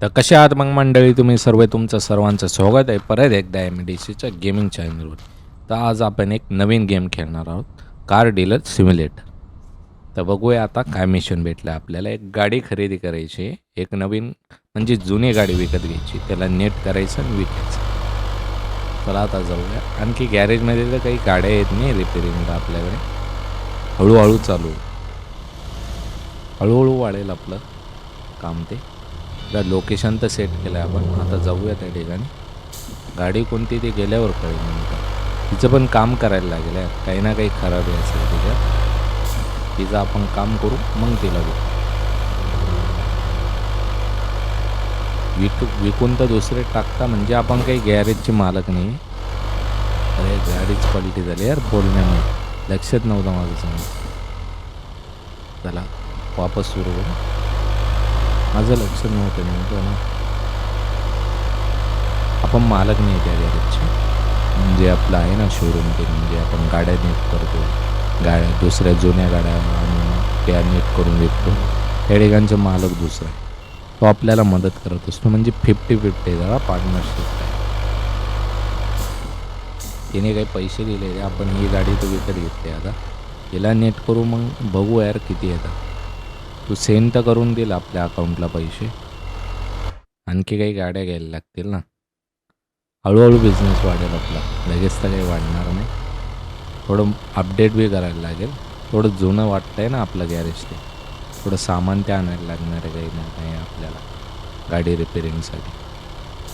तर कसे आहात मग मंडळी तुम्ही सर्व तुमचं सर्वांचं स्वागत आहे परत एकदा MDCच्या गेमिंग चॅनलवर. तर आज आपण एक नवीन गेम खेळणार आहोत, कार डीलर सिम्युलेटर. तर बघूया आता काय मिशन भेटलं आपल्याला. एक गाडी खरेदी करायची आहे, एक नवीन म्हणजे जुनी गाडी विकत घ्यायची, त्याला नेट करायचं आणि विकायचं. चला आता जाऊया. आणखी गॅरेजमध्ये तर काही गाड्या येत नाही रिपेरिंगला आपल्याकडे. हळूहळू चालू, हळूहळू वाढेल आपलं काम. ते तर लोकेशन तर सेट केलं आहे आपण. आता जाऊया त्या ठिकाणी. गाडी कोणती ती गेल्यावर कळेल नंतर. तिचं पण काम करायला लागेल आहे, काही ना काही खराबी असेल तिच्यात. तिचं आपण काम करू मग तिला विकून तर दुसरे टाकता म्हणजे आपण काही गॅरेजचे मालक नाही. अरे गाडीच क्वालिटी झाली यार बोलण्यामुळे, लक्षात नव्हतं माझं समज. चला वापस सुरू करू. माझं लक्ष नव्हतं नेमकं ना, आपण मालक नाही त्या गॅरेजचे. म्हणजे आपलं आहे ना शोरूम, ते म्हणजे आपण गाड्या नीट करतो, गाड्या दुसऱ्या जुन्या गाड्या आणून त्या नीट करून विकतो. त्या ठिकाणचे मालक दुसरा आहे, तो आपल्याला मदत करत असतो. म्हणजे 50-50 जरा पार्टनरशिप आहे. तिने काही पैसे दिले, आपण ही गाडी तर विकत घेतली. आता तिला नेट करू मग बघू यार किती येतात. तू सेंड तर करून देईल आपल्या अकाउंटला पैसे. आणखी काही गाड्या घ्यायला लागतील ना. हळूहळू बिझनेस वाढेल आपला, लगेच तर काही वाढणार नाही. थोडं अपडेट बी करायला लागेल. थोडं जुनं वाटतं आहे ना आपलं गॅरेज. ते थोडं सामान ते आणायला लागणार आहे काही ना काही आपल्याला गाडी रिपेरिंगसाठी.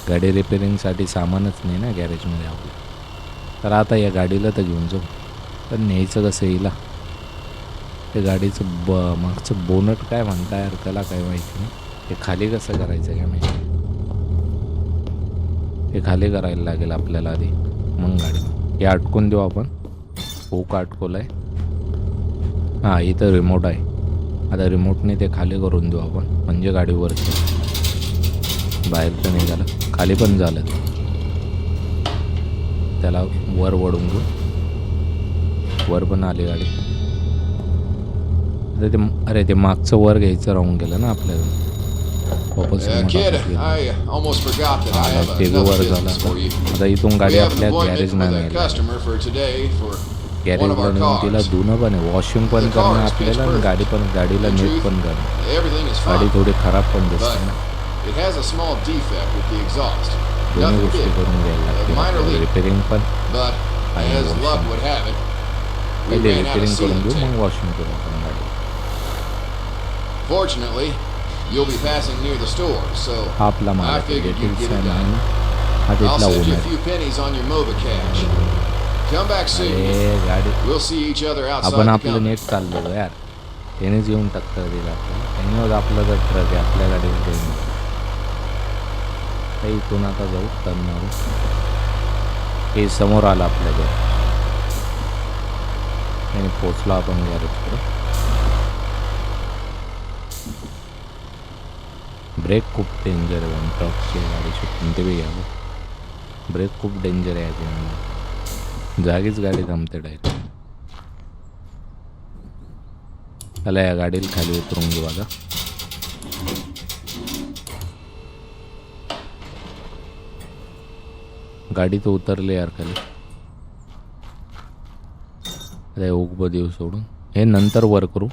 गाडी रिपेरिंगसाठी सामानच नाही ना गॅरेजमध्ये आपलं. तर आता या गाडीला तर घेऊन जाऊ, पण न्यायचं कसं येईल. ते गाडीचं मागचं बोनट काय म्हणता यार, त्याला काय माहिती नाही. ते खाली कसं करायचं काय माहिती. ते खाली करायला लागेल आपल्याला आधी, मग गाडी. हे अटकून देऊ आपण. हुक अटकवलं आहे. हां इथं रिमोट आहे. आता रिमोटने ते खाली करून देऊ आपण, म्हणजे गाडी वरती. बाहेर तर नाही झालं, खाली पण झालं. त्याला वर वळून घेऊ. वर पण आली गाडी. अरे ते मागचं वर घ्यायचं राहून गेलं ना आपल्याला. वापस ते बी वर झालं. आता इथून गाडी आपल्या गॅरेजला नाही. गॅरेजला नेऊन तिला धुणं पण आहे, वॉशिंग पण करणं आपल्याला, आणि गाडीला नीट पण करणं. गाडी थोडी खराब पण दिसते ना. दोन्ही गोष्टी करून घ्यायला लागते. रिपेरिंग पण आणि वॉशिंग. पहिले रिपेरिंग करून घेऊ मग वॉशिंग करू आपण गाडी. हा आपला मालक आहे, डिटेल्स आहे म्हणून हा तिथला ओनर. अरे गाडी आपण आपलं नेट चाललो यार, त्यानेच येऊन टक्कर दिला आपल्याला. त्याने आपलं जर ट्रक आहे आपल्या गाडीला काही. इथून आता जाऊ टर्न. हे समोर आलं आपल्या घर आणि पोचलो आपण गॅरेजकडे. ब्रेक खूप डेंजर आहे ट्रकची गाडीची, कोणते बी घ्यावं. ब्रेक खूप डेंजर आहे याची, जागीच गाडी थांबते डायरेक्ट. त्याला या गाडीला खाली उतरून घेऊ आता. गाडी तर उतरली यार खाली. अरे उगब देऊ सोडून, हे नंतर वर करू.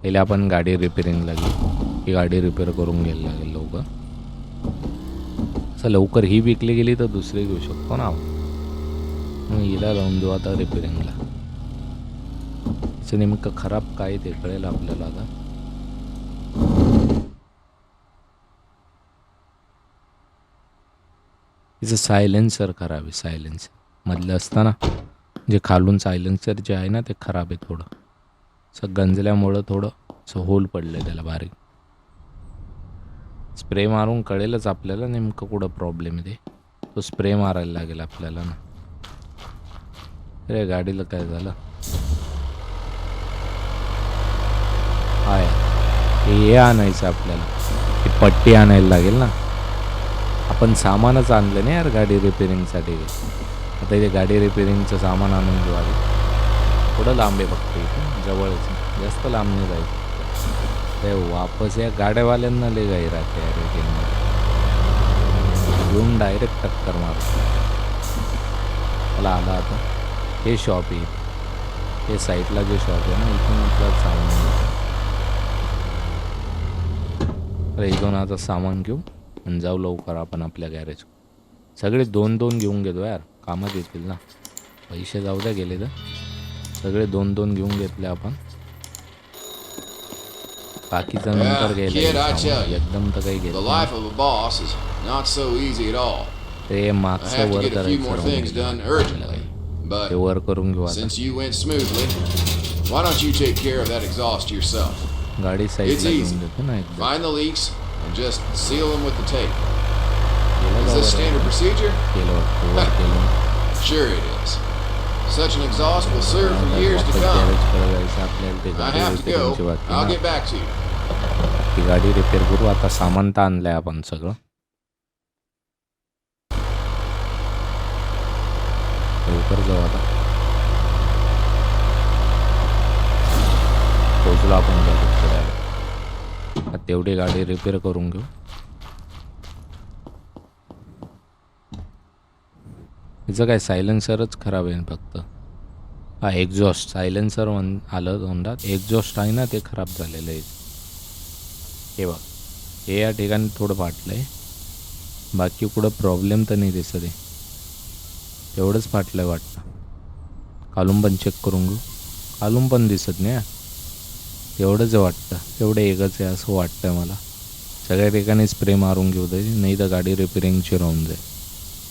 पहिले आपण गाडी रिपेरिंगला घेऊ. ही गाडी रिपेअर करून घ्यायला लागेल लवकर. असं लवकर ही विकली गेली तर दुसरी घेऊ शकतो ना आपण. मग हिला लावून देऊ आता रिपेरिंगला. असं नेमकं खराब काय ते कळेल आपल्याला आता. तिचं सायलेन्सर खराब आहे. सायलेन्सर मधलं असताना जे खालून सायलेन्सर जे आहे ना ते खराब आहे थोडं. असं गंजल्यामुळं थोडं असं होल पडलं त्याला बारीक. स्प्रे मारून कळेलच आपल्याला नेमकं कुठं प्रॉब्लेम आहे. तो स्प्रे मारायला लागेल आपल्याला ना. अरे गाडीला काय झालं. हाय हे आणायचं आपल्याला, ही पट्टी आणायला लागेल ना. आपण सामानच आणलं नाही यार गाडी रिपेरिंगसाठी. आता इथे गाडी रिपेरिंगचं सामान आणून घेऊ आधी. थोडं लांब आहे फक्त इथं जवळच, जास्त लांब नाही जायचं. ते वापस या गाड्यावाल्यांना लय घाई राहते यार रिपेरिंगमध्ये. येऊन डायरेक्ट टक्कर मारतो. मला आला आता. हे शॉप आहे, हे साईडला जे शॉप आहे ना, इथून आपलं सामान घेऊ. तर इथून आता सामान घेऊ आणि जाऊ लवकर आपण आपल्या गॅरेज. सगळे 2-2 घेऊन घेतो यार, कामात येतील ना. पैसे जाऊ द्या गेले तर. सगळे 2-2 घेऊन घेतले आपण. बाकीचं नंतर घ्यायला येईल. एकदम तर काही घेत ते मागचं वर करायचं. ते वर करून घेऊ आता. गाडी साईडला घेऊन देतो ना एकदम. Find the leaks and just seal them with the tape. Is this standard procedure? Sure it is. Such an exhaust will serve for years to come. I have to go. I'll get back to you. ती गाडी repair करू. आता सामान तर आणलंय आपण सगळं. लवकर जाऊ आता. पोहोचलो आपण गाडी. तेवढी गाडी रिपेअर करून घेऊ. हिचं काय सायलेन्सरच खराब आहे फक्त. हा एक्झॉस्ट सायलेन्सर आलं तोंडात. एक्झॉस्ट आहे ना ते खराब झालेलं आहे. हे बघ, हे या ठिकाणी थोडं फाटलं आहे. बाकी कुठं प्रॉब्लेम तर नाही दिसत आहे. तेवढंच फाटलं आहे वाटतं. खालून पण चेक करून घेऊ. खालून पण दिसत नाही. तेवढंच वाटतं, तेवढं एकच आहे असं वाटतं मला. सगळ्या ठिकाणी स्प्रे मारून घेऊ दे, नाही तर गाडी रिपेअरिंगची राहून जाईल.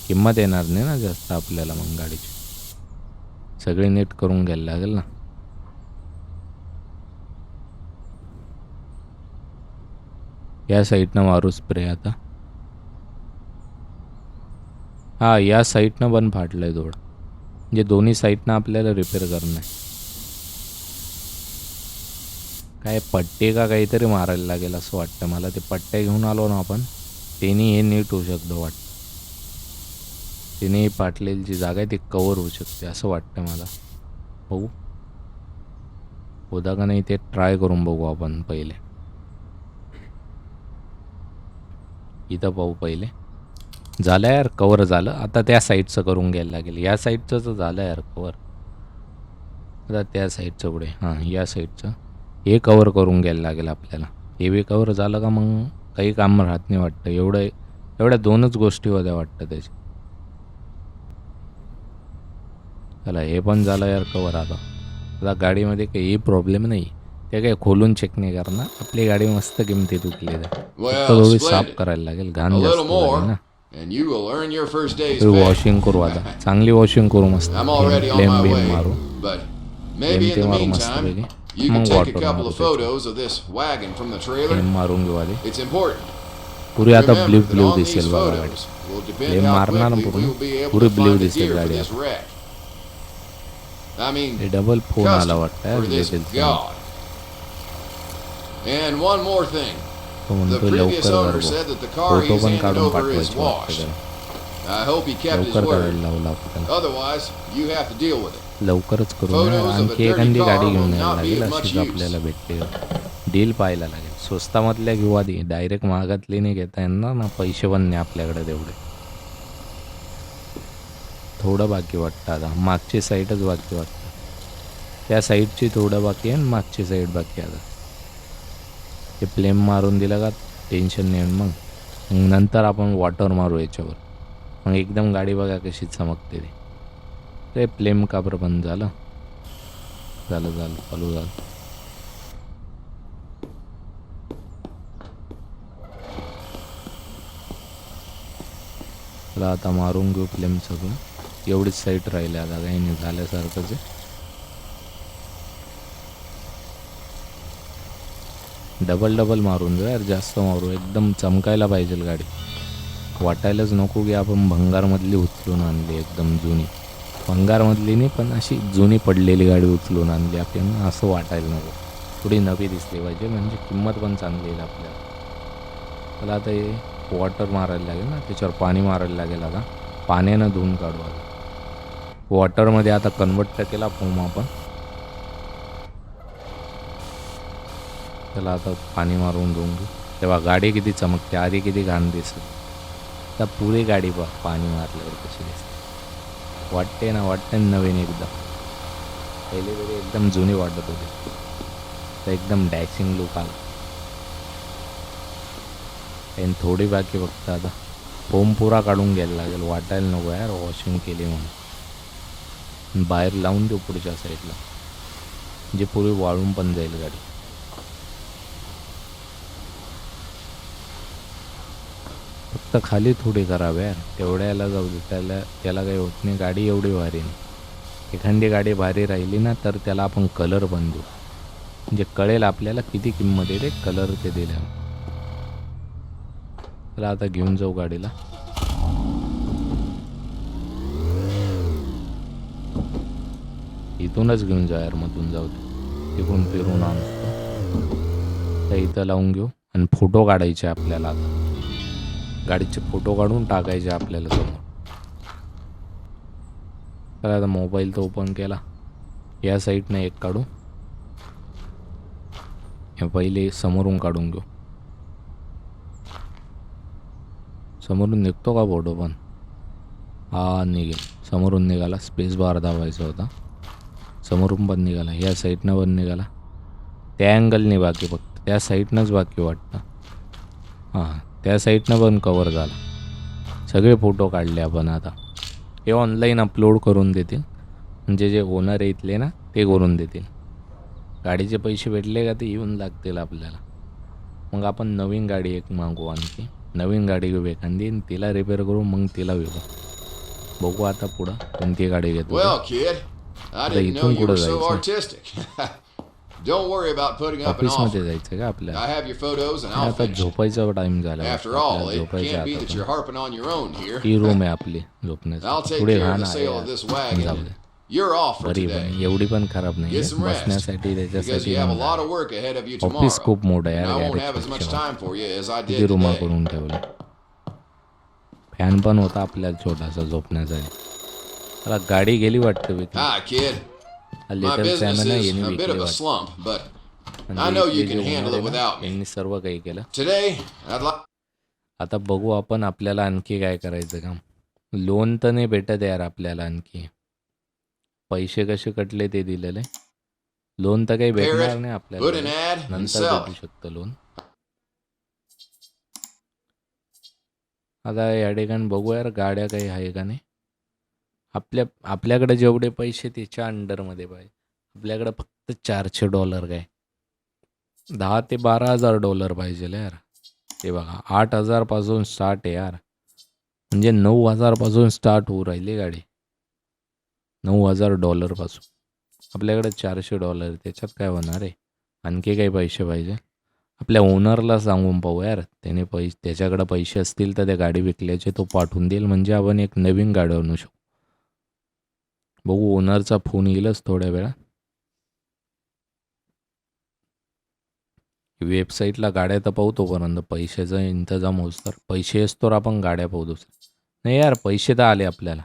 किंमत येणार नाही ना जास्त आपल्याला मग गाडीची. सगळे नीट करून घ्यायला लागेल ना. या साईडनं मारू स्प्रे आता. हां, या साईडनं पण फाटलं आहे थोडं. म्हणजे दोन्ही साईडनं आपल्याला रिपेअर करणं आहे. काय पट्टे का काहीतरी मारायला लागेल असं वाटतं मला. ते पट्ट्या घेऊन आलो ना आपण, त्यांनी हे नीट होऊ शकतं वाटतं. तिने फाटलेली जी जागा आहे ती कवर होऊ शकते असं वाटतं मला. बघू होता का नाही ते ट्राय करून बघू आपण पहिले. इथं पाहू पहिले. झालं यार, कवर झालं. आता त्या साईडचं करून घ्यायला लागेल. या साईडचं तर झालं यार कवर. आता त्या साईडचं पुढे, हां या साईडचं हे कवर करून घ्यायला लागेल आपल्याला. हे बी कवर झालं का मग काही काम राहत नाही वाटतं. एवढ्या दोनच गोष्टी होत्या वाटतं त्याची. चला हे पण झालं यार कवर. आता गाडीमध्ये काही प्रॉब्लेम नाही. ते काय खोलून चेक नाही करणार. आपली गाडी मस्त किमतीत विकली आहे. फक्त थोडी साफ करायला लागेल, घाण जास्त झाली ना. वॉशिंग करू आता, चांगली वॉशिंग करू मस्त. फ्लेम बीम मारू, फ्लेम ते मारू मस्त पैकी. मग वॉटर फ्लेम मारून घेऊ आधी. पुरी आता ब्ल्यू दिसेल बघा गाडी. फ्लेम मारणार ना पूर्ण, पुरी ब्ल्यू दिसेल गाडी आता. डबल फोन आला वाटतं. And one more thing. The previous owner said that the car he's handed over is washed. I hope he kept his word. Otherwise, you have to deal with it. लवकरच करू. आणखी एखादी गाडी घेऊन यायला लागेल अशीच आपल्याला भेटते. डील पाहायला लागेल. स्वस्तामधल्या घेऊ आधी. डायरेक्ट महागातली नाही घेता येणार ना, पैसे पण नाही आपल्याकडे तेवढे. थोडं बाकी वाटतं आता. मागची साईडच बाकी वाटतं. त्या साईडची थोडं बाकी आहे आणि मागची साईड बाकी आता. ते फ्लेम मारून दिलं का टेन्शन नाही. मग नंतर आपण वॉटर मारू याच्यावर. मग एकदम गाडी बघा कशी चमकते ती. ते फ्लेम काबर बंद झालं चालू झालं. चला आता मारून घेऊ फ्लेम सगळं. एवढीच साईड राहिली आता, काही नाही झाल्यासारखंच आहे. डबल मारून देऊ यार, जास्त मारू. एकदम चमकायला पाहिजे गाडी. वाटायलाच नको की आपण भंगारमधली उचलून आणली. एकदम जुनी भंगारमधली नाही, पण अशी जुनी पडलेली गाडी उचलून आणली आपण, असं वाटायला नको. थोडी नवी दिसली पाहिजे, म्हणजे किंमत पण चांगली येईल आपल्याला. मला आता हे वॉटर मारायला लागेल ना, त्याच्यावर पाणी मारायला लागेल. आता पाण्यानं धुवून काढू. आता वॉटरमध्ये आता कन्वर्ट केला फोम आपण. त्याला आता पाणी मारून धुवून घेऊ. तेव्हा गाडी किती चमकते, आधी किती घाण दिसत. आता पुरी गाडी पाणी मारल्यावर कशी दिसते वाटते ना नवीन एकदम. पहिले तरी एकदम जुनी वाटत होती, तर एकदम डॅशिंग लुक आला. आणि थोडी बाकी फक्त आता फोम पुरा काढून घ्यायला लागेल. वाटायला नको यार वॉशिंग केली म्हणून. बाहेर लावून देऊ पुढच्या साईडला, म्हणजे पूर्वी वाळून पण जाईल गाडी. फक्त खाली थोडी करावे यार, तेवढ्याला जाऊ दे. त्याला काही होत नाही. गाडी एवढी भारी नाही. एखादी गाडी भारी राहिली ना तर त्याला आपण कलर पण देऊ, म्हणजे कळेल आपल्याला किती किंमत आहे ते कलर ते दिल्यावर. चला आता घेऊन जाऊ गाडीला. इथूनच घेऊन जा यार, मधून जाऊ दे. तिकडून फिरून आणतो. तर इथं लावून घेऊ आणि फोटो काढायचे आपल्याला. आता गाडीचे फोटो काढून टाकायचे आपल्याला समोर. तर आता मोबाईल तो ओपन केला. या साईडने एक काढू, हे पहिले समोरून काढून घेऊ. समोरून निघतो का फोटो पण? हा निघेल. समोरून निघाला. स्पेस बार दाबायचा होता. समोरून पण निघाला. या साईडनं पण निघाला. त्या अँगलने बाकी, फक्त त्या साईडनंच बाकी वाटतं. हां त्या साईडनं पण कवर झाला. सगळे फोटो काढले आपण. आता हे ऑनलाईन अपलोड करून देतील, म्हणजे जे ओनर आहे इथले ना ते करून देतील. गाडीचे पैसे भेटले का ते येऊन लागतील आपल्याला. मग आपण नवीन गाडी एक मागू, आणखी नवीन गाडी घेऊ एखादी, तिला रिपेअर करू, मग तिला विकू. बघू आता पुढं कोणती गाडी घेतो. Well, kid, I didn't know you were so artistic. Don't worry about putting up an ऑफिसमध्ये offer. जायचं का आपल्याला? I have your photos and I'll आता finish it. झोपायचा टाइम झाला. After all, it झोपायच्या can't be that you're आता harping on your own here. ती रूम आहे आपली I'll झोपण्याची. take पुढे care of घाण the आहे sale of this यार. जाऊ wagon. They. You're off for बरी today. पण एवढी पण खराब नाही. Get some rest. बसण्यासाठी Because त्याच्यासाठी you have a lot of work ahead of you tomorrow. Office खूप मोठं आहे And I यार. won't have as much गॅरेजपेक्षा time for you as I किती did रूमा today. करून ठेवले. फॅन पण होता आपल्याला छोटासा झोपण्यासाठी. त्याला गाडी गेली वाटतं विकली. Hi, kid. My little business Saman is यांनी a bit weekly of a वाटतं. slump, but I म्हणजे know you इथले can जे handle owner it आहे ना, without me. यांनी सर्व काही केलं. Today, I'd like. आता बघू आपण आपल्याला आणखी काय करायचं काम. लोन तर नाही भेटत यार आपल्याला आणखी. पैसे कसे कटले ते दिलेले. लोन तर काही भेटणार नाही Put an आपल्याला. ad and नंतर sell भेटू it. शकतं लोन. आता या ठिकाणी बघू यार गाड्या काही आहे का नाही. आपल्याकडे जेवढे पैसे त्याच्या अंडरमध्ये पाहिजे. आपल्याकडे फक्त $400 काय, $10,000 ते $12,000 पाहिजे यार. ते बघा 8,000 पासून स्टार्ट आहे यार. म्हणजे 9,000 पासून स्टार्ट होऊ राहिली गाडी. $9,000 पासून. आपल्याकडे $400. त्याच्यात काय होणार आहे. आणखी काही पैसे पाहिजे. आपल्या ओनरला सांगून पाहू यार, त्याच्याकडे पैसे असतील तर त्या गाडी विकल्याचे तो पाठवून देईल, म्हणजे आपण एक नवीन गाडी आणू शकू. बघू ओनरचा फोन येईलच थोड्या वेळा. वेबसाईटला गाड्या तर पाहू, तोपर्यंत पैशाचा इंतजाम होस तर. पैसे असतो आपण गाड्या पाहू दुसऱ्या. नाही यार पैसे तर आले आपल्याला.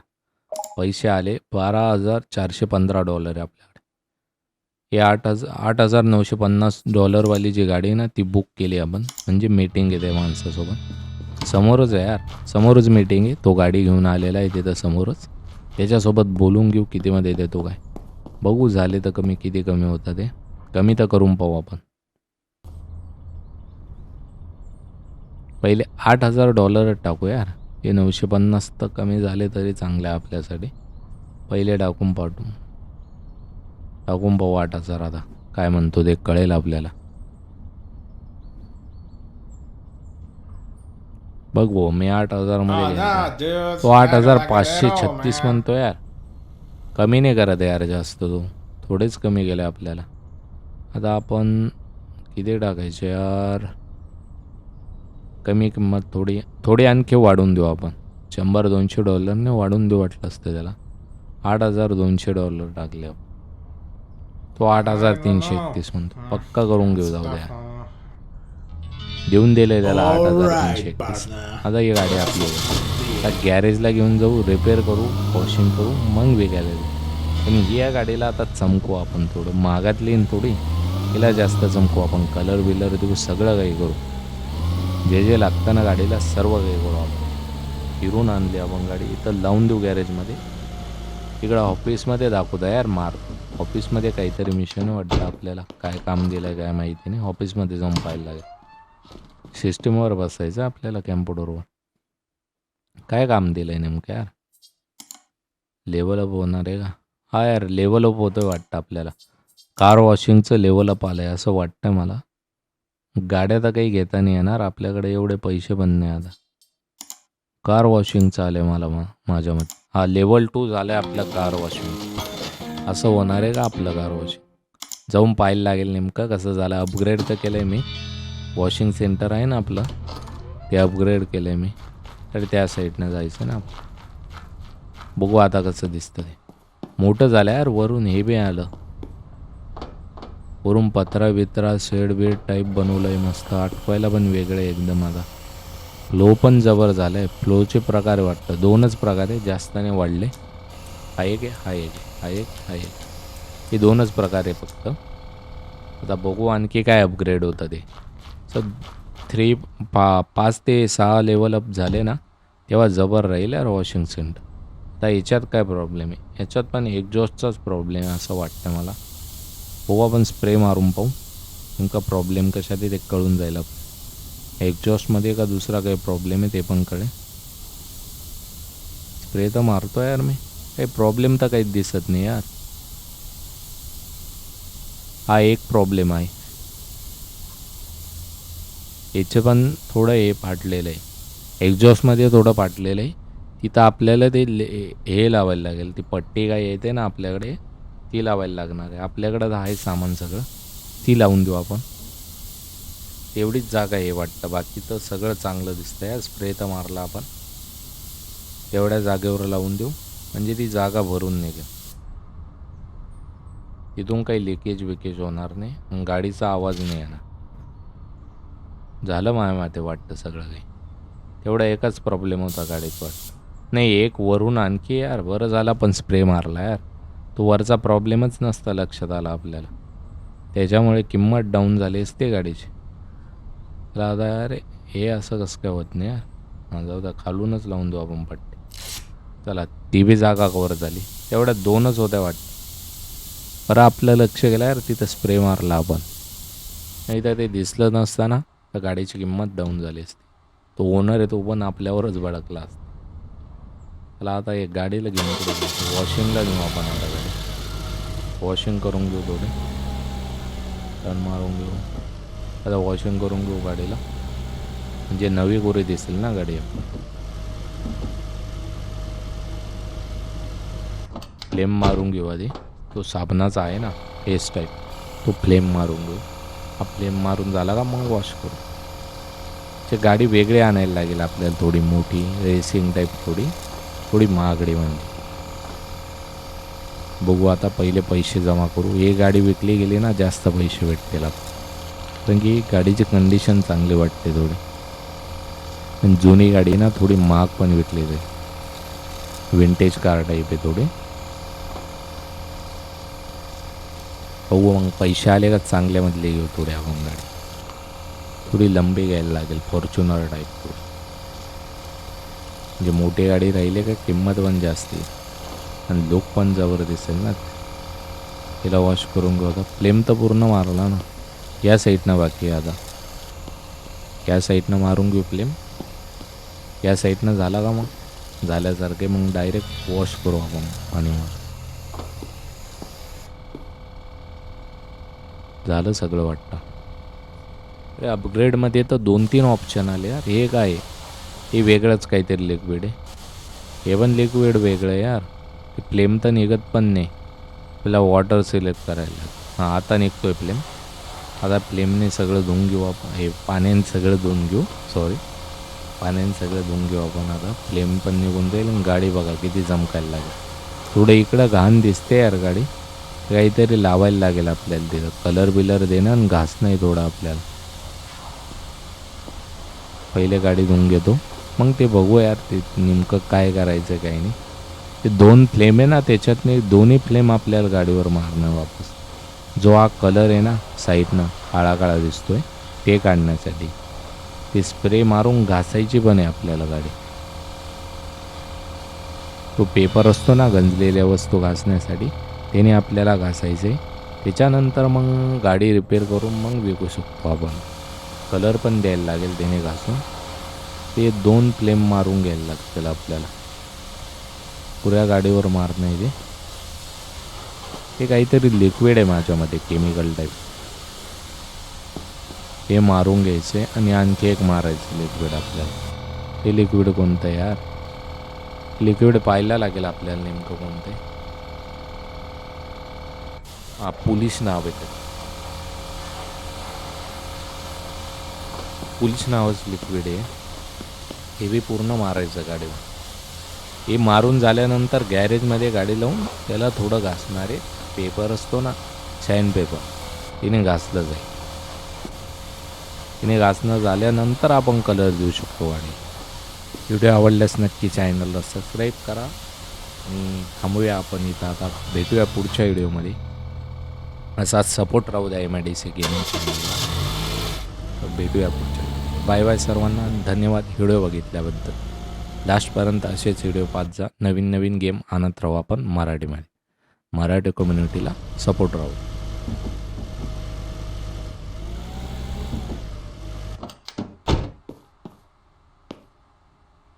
पैसे आले. $12,415 आहे आपल्याकडे. हे $8,950 वाली जी गाडी आहे ना ती बुक केली आपण. म्हणजे मीटिंग आहे त्या माणसासोबत. समोरच आहे यार, समोरच मीटिंग आहे. तो गाडी घेऊन आलेला आहे तिथं समोरच. त्याच्यासोबत बोलून घेऊ कितीमध्ये देतो काय. बघू झाले तर कमी, किती कमी होतं ते कमी तर करून पाहू आपण. पहिले $8,000 टाकू यार. हे 950 तर कमी झाले तरी चांगलं आहे आपल्यासाठी. पहिले टाकून पाहू 8,000. आता काय म्हणतो ते कळेल आपल्याला. बघ भाऊ मी 8,000 मध्ये घेतला. तो 8,536 म्हणतो यार. कमी नाही करत यार जास्त. तो थोडेच कमी गेले आपल्याला. आता आपण किती टाकायचे यार. कमी किंमत थोडी आणखी वाढवून देऊ आपण. $100-200 वाढवून देऊ वाटलं असतं त्याला. $8,200 टाकले आपण. तो 8,331 म्हणतो. पक्का करून घेऊ, जाऊ द्या. देऊन दिले त्याला 8,331. आता ही गाडी आपली आहे. आता गॅरेजला घेऊन जाऊ, रिपेअर करू, वॉशिंग करू, मग विकायला देऊ. पण ही या गाडीला आता चमकू आपण. थोडं महागातली थोडी हिला जास्त चमकू आपण. कलर बिलर देऊ, सगळं काही करू. जे लागतं ना गाडीला सर्व काही करू आपण. फिरून आणली आपण गाडी. इथं लावून देऊ गॅरेजमध्ये. तिकडं ऑफिसमध्ये दाखवता यार मार्क. ऑफिसमध्ये काहीतरी मिशन वाटतं आपल्याला. काय काम दिलं आहे काय माहिती नाही. ऑफिसमध्ये जाऊन पाहायला लागेल. सिस्टीमवर बसायचं आपल्याला कॅम्प्युटरवर. काय काम दिलं आहे नेमकं यार. लेवल अप होणार आहे का. हा यार लेवल अप होतं वाटतं आपल्याला. कार वॉशिंगचं लेवल अप आलं आहे असं वाटतं मला. गाड्या तर काही घेता नाही येणार आपल्याकडे. एवढे पैसे पण नाही आता. कार वॉशिंगचं आलं आहे मला माझ्या मते. हा लेवल 2 झालं आहे आपलं कार वॉशिंग. असं होणार आहे का आपलं कार वॉशिंग. जाऊन पाहायला लागेल नेमकं कसं झालं. अपग्रेड तर केलं आहे मी. वॉशिंग सेंटर आहे ना आपलं ते अपग्रेड केलं आहे मी. तर त्या साईडनं जायचं ना आपण. बघू आता कसं दिसतं ते. मोठं झालं यार. वरून हे बी आलं. वरून पत्रा बित्रा शेड बेड टाईप बनवलं आहे मस्त. आटवायला पण वेगळं आहे एकदम. आता फ्लो पण जबर झालं आहे. फ्लोचे प्रकार वाटतं 2च प्रकार आहे. जास्ताने वाढले. हा एक आहे हा एक आहे हा एक हा एक. हे 2च प्रकार आहे फक्त. आता बघू आणखी काय अपग्रेड होतं ते. सर 5 ते 6 लेवल अप झाले ना तेव्हा जबर राहील यार वॉशिंग सेंटर. आता याच्यात काय प्रॉब्लेम आहे. याच्यात पण एक्झॉस्टचाच प्रॉब्लेम आहे असं वाटतं मला. बघू आपण स्प्रे मारून पाहू. नेमका प्रॉब्लेम कशात आहे ते कळून जाईल. एक्झॉस्टमध्ये का दुसरा काही प्रॉब्लेम आहे ते पण कळेल. स्प्रे तर मारतो यार मी. काही प्रॉब्लेम तर काहीच दिसत नाही यार. हा एक प्रॉब्लेम आहे. याचे पण थोडं हे फाटलेलं आहे. एक्झॉस्टमध्ये थोडं फाटलेलं आहे. तिथं आपल्याला ते हे लावायला लागेल. ती पट्टी काय येते ना आपल्याकडे ती लावायला लागणार आहे. आपल्याकडं तर आहे सामान सगळं. ती लावून देऊ आपण. तेवढीच जागा हे वाटतं. बाकी तर सगळं चांगलं दिसतं यार. स्प्रे तर मारला आपण. तेवढ्या जागेवर लावून देऊ म्हणजे ती जागा भरून निघेल. तिथून काही लिकेज विकेज होणार नाही. गाडीचा आवाज नाही येणार. झालं माझ्या माते वाटतं सगळं काही. तेवढा एकच प्रॉब्लेम होता गाडीत वाटतं. नाही एक वरून आणखी यार बरं झाला पण स्प्रे मारला यार. तो वरचा प्रॉब्लेमच नसता लक्षात आला आपल्याला. त्याच्यामुळे किंमत डाऊन झाली असते गाडीची. तर आता यार हे असं कसं काय होत नाही यार. जाऊ द्या खालूनच लावून देऊ आपण पट्टी. चला ती बी जागा कवर झाली. तेवढ्या 2च होत्या वाटतं. बरं आपलं लक्ष गेलं यार तिथं स्प्रे मारला आपण. नाही तर ते दिसलं नसताना तर गाडीची किंमत डाऊन झाली असती. तो ओनर आहे तो पण आपल्यावरच भडकला असता. त्याला आता एक गाडीला घेऊन पुढे वॉशिंगला घेऊ आपण. आता गाडी वॉशिंग करून घेऊ. थोडे टर्न मारून घेऊ. आता वॉशिंग करून घेऊ गाडीला म्हणजे नवी गोरी दिसेल ना गाडी. फ्लेम मारून घेऊ आधी. तो साबणाचा आहे ना पेस्ट टाईप तो फ्लेम मारून घेऊ. हा फ्लेम मारून झाला का मग वॉश करू. ते गाडी वेगळी आणायला लागेल आपल्याला. थोडी मोठी रेसिंग टाईप थोडी महागडी म्हणजे. बघू आता पहिले पैसे जमा करू. हे गाडी विकली गेली ना जास्त पैसे भेटतील आपल्याला. कारण की गाडीची कंडिशन चांगली वाटते थोडी. पण जुनी गाडी ना थोडी महाग पण विकली जाईल. विंटेज कार टाईप आहे थोडी. बघू मग पैसे आले का चांगल्यामधले घेऊ थोडी आपण गाडी. थोडी लंबी घ्यायला लागेल फॉर्च्युनर टाईप थोडी. म्हणजे मोठी गाडी राहिली का किंमत पण जास्त येईल आणि लुक पण जबर दिसेल ना. तिला वॉश करून घेऊ. आता फ्लेम तर पूर्ण मारला ना. या साईडनं बाकी आहे आता. या साईडनं मारून घेऊ फ्लेम. या साईडनं झाला का मग झाल्यासारखे मग डायरेक्ट वॉश करू आपण पाणीवर. झालं सगळं वाटतं. अरे अपग्रेडमध्ये तर 2-3 ऑप्शन आले यार. हे काय हे वेगळंच काहीतरी लिक्विड आहे. हे पण लिक्विड वेगळं आहे यार. ते फ्लेम तर निघत पण नाही. आपल्याला वॉटर सिलेक्ट करायला. हां आता निघतो आहे फ्लेम. आता फ्लेमने सगळं धुवून घेऊ आपण. हे पाण्याने सगळं धुवून घेऊ. पाण्याने सगळं धुवून घेऊ आपण. आता फ्लेम पण निघून जाईल आणि गाडी बघा किती चमकायला लागेल. थोडं इकडं घाण दिसते यार गाडी. काहीतरी लावायला लागेल आपल्याला तिथं. कलर बिलर देणं आणि घास नाही थोडा आपल्याला. पहिले गाडी धुवून घेतो मग ते बघू यार ते नेमकं काय करायचं काय नाही. ते 2 फ्लेम आहे ना त्याच्यातने दोन्ही फ्लेम आपल्याला गाडीवर मारणं वापस. जो हा कलर आहे ना साईडनं काळा काळा दिसतोय ते काढण्यासाठी ते स्प्रे मारून घासायची पण आहे आपल्याला गाडी. तो पेपर असतो ना गंजलेल्या वस्तू घासण्यासाठी, त्याने आपल्याला घासायचं आहे. त्याच्यानंतर मग गाडी रिपेअर करून मग विकू शकतो आपण. कलर पण द्यायला लागेल त्याने घासून. ते 2 फ्लेम मारून घ्यायला लागतील आपल्याला. पुऱ्या गाडीवर मार नाही ते. ते काहीतरी लिक्विड आहे माझ्यामध्ये, केमिकल टाईप. ते मारून घ्यायचे आणि आणखी एक मारायचं लिक्विड आपल्याला. ते लिक्विड कोणतं आहे यार? लिक्विड पाहायला लागेल आपल्याला नेमकं कोणतं आहे. हां, पोलिश नाव आहे त्याचं. पोलिश नावाचं लिक्विड आहे. हे बी पूर्ण मारायचं गाडीवर. हे मारून झाल्यानंतर गॅरेजमध्ये गाडी लावून त्याला थोडं घासणारे पेपर असतो ना, शाईन पेपर, तिने घासलं जाईल. तिने घासणं झाल्यानंतर आपण कलर देऊ शकतो गाडी. व्हिडिओ आवडल्यास नक्की चॅनलला सबस्क्राईब करा आणि थांबूया आपण इथं आता. भेटूया पुढच्या व्हिडिओमध्ये. असाच सपोर्ट राहू द्या MIDC गेमिंग चॅनलला. भेटूया पुढच्या. बाय बाय सर्वांना. धन्यवाद व्हिडिओ बघितल्याबद्दल. लास्टपर्यंत असेच व्हिडिओ पाहत जा. नवीन नवीन गेम आणत राहू आपण मराठीमध्ये. मराठी कम्युनिटीला सपोर्ट राहू.